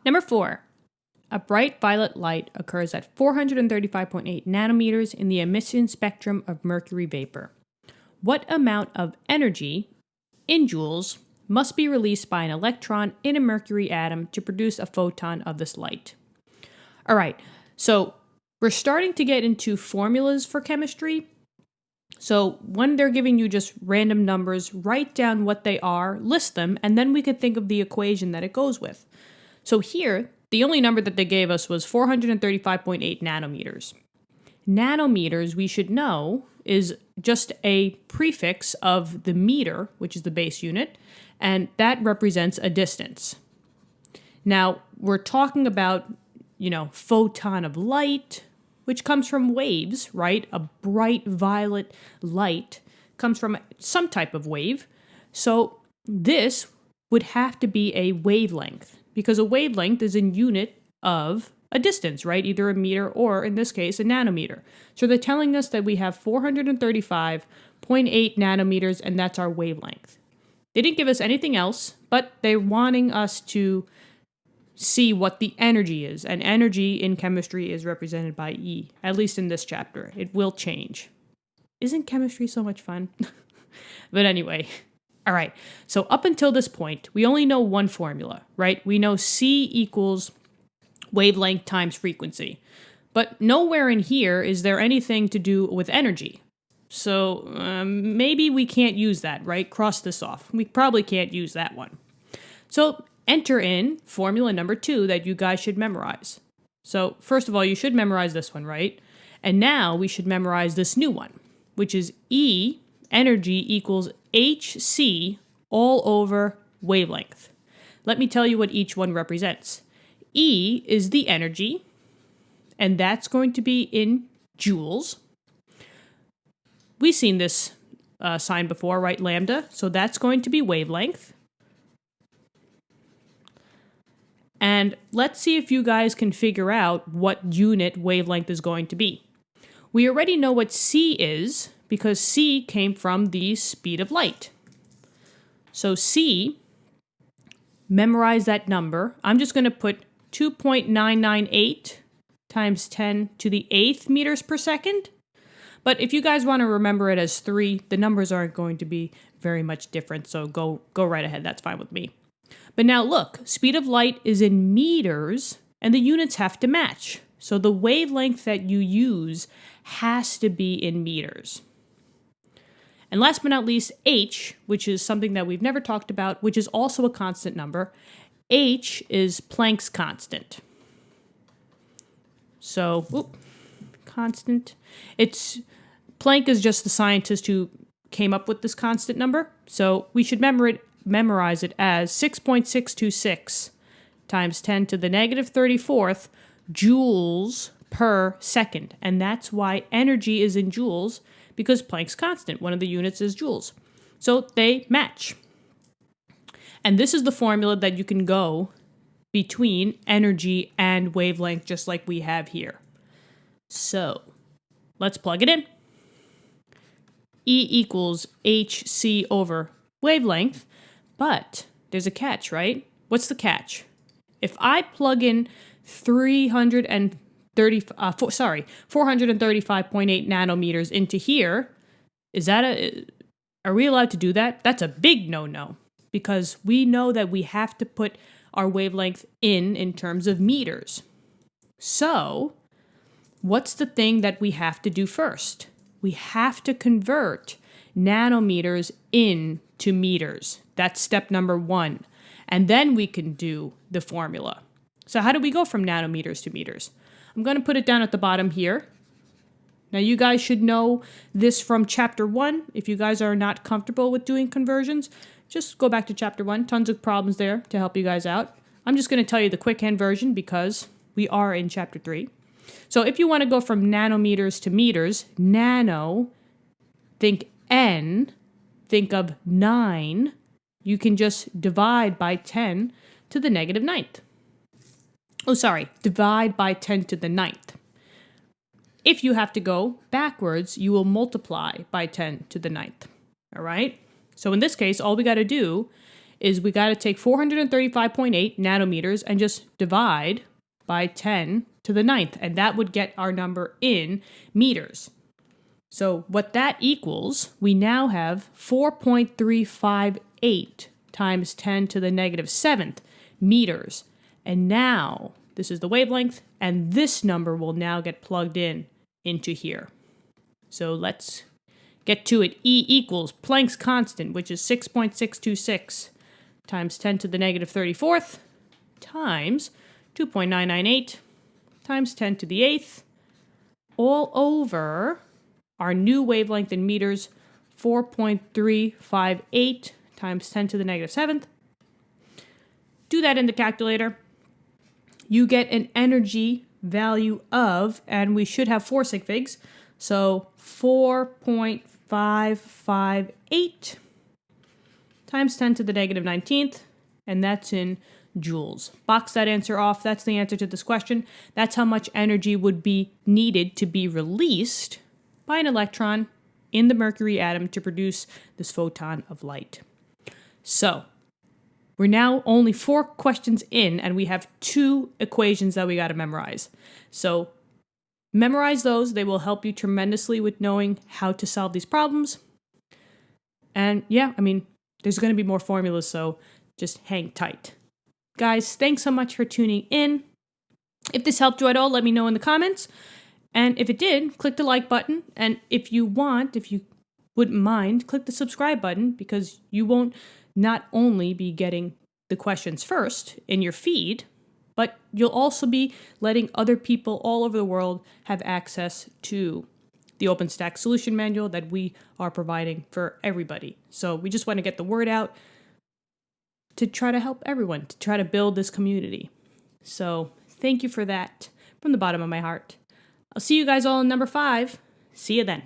Number 4. A bright violet light occurs at 435.8 nanometers in the emission spectrum of mercury vapor. What amount of energy, in joules, must be released by an electron in a mercury atom to produce a photon of this light? All right, so we're starting to get into formulas for chemistry. So when they're giving you just random numbers, write down what they are, list them, and then we could think of the equation that it goes with. So here, the only number that they gave us was 435.8 nanometers. Nanometers, we should know, is just a prefix of the meter, which is the base unit, and that represents a distance. Now, we're talking about, photon of light, which comes from waves, right? A bright violet light comes from some type of wave. So this would have to be a wavelength, because a wavelength is in unit of a distance, right? Either a meter or, in this case, a nanometer. So they're telling us that we have 435.8 nanometers, and that's our wavelength. They didn't give us anything else, but they're wanting us to see what the energy is. And energy in chemistry is represented by E, at least in this chapter. It will change. Isn't chemistry so much fun? But anyway, all right. So up until this point, we only know one formula, right? We know C equals wavelength times frequency. But nowhere in here is there anything to do with energy. So maybe we can't use that, right? Cross this off. We probably can't use that one. So enter in formula number 2 that you guys should memorize. So first of all, you should memorize this one, right? And now we should memorize this new one, which is E, energy equals HC all over wavelength. Let me tell you what each one represents. E is the energy, and that's going to be in joules. We've seen this sign before, right? Lambda. So that's going to be wavelength. And let's see if you guys can figure out what unit wavelength is going to be. We already know what C is because C came from the speed of light. So C, memorize that number. I'm just going to put 2.998 times 10 to the 8th meters per second. But if you guys want to remember it as 3, the numbers aren't going to be very much different, so go right ahead. That's fine with me. But now look, speed of light is in meters, and the units have to match. So the wavelength that you use has to be in meters. And last but not least, H, which is something that we've never talked about, which is also a constant number. H is Planck's constant. So, constant. Planck is just the scientist who came up with this constant number. So we should memorize it as 6.626 times 10 to the negative 34th joules per second. And that's why energy is in joules, because Planck's constant, one of the units is joules. So they match. And this is the formula that you can go between energy and wavelength, just like we have here. So let's plug it in. E equals HC over wavelength, but there's a catch, right? What's the catch? If I plug in 435.8 nanometers into here, are we allowed to do that? That's a big no-no, because we know that we have to put our wavelength in terms of meters. So what's the thing that we have to do first? We have to convert nanometers into meters. That's step number 1. And then we can do the formula. So how do we go from nanometers to meters? I'm going to put it down at the bottom here. Now you guys should know this from chapter 1. If you guys are not comfortable with doing conversions, just go back to chapter 1. Tons of problems there to help you guys out. I'm just going to tell you the quick-hand version because we are in chapter 3. So if you want to go from nanometers to meters, nano, think N, think of 9, you can just divide by 10 to the negative 9th. Divide by 10 to the 9th. If you have to go backwards, you will multiply by 10 to the 9th. All right? So in this case, all we got to do is we got to take 435.8 nanometers and just divide by 10 to the ninth, and that would get our number in meters. So what that equals, we now have 4.358 times 10 to the negative 7th meters. And now, this is the wavelength, and this number will now get plugged in into here. So let's get to it. E equals Planck's constant, which is 6.626 times 10 to the negative 34th times 2.998 times 10 to the 8th, all over our new wavelength in meters, 4.358 times 10 to the negative 7th. Do that in the calculator. You get an energy value of, and we should have 4 sig figs, so 4.558 times 10 to the negative 19th, and that's in joules. Box that answer off. That's the answer to this question. That's how much energy would be needed to be released by an electron in the mercury atom to produce this photon of light. So, we're now only 4 questions in, and we have 2 equations that we got to memorize. So, memorize those. They will help you tremendously with knowing how to solve these problems. And yeah, I mean, there's going to be more formulas, so just hang tight. Guys, thanks so much for tuning in. If this helped you at all, let me know in the comments. And if it did, click the like button. And if you wouldn't mind, click the subscribe button, because you won't not only be getting the questions first in your feed, but you'll also be letting other people all over the world have access to the OpenStax solution manual that we are providing for everybody. So we just want to get the word out to try to help everyone, to try to build this community. So thank you for that from the bottom of my heart. I'll see you guys all in number 5. See you then.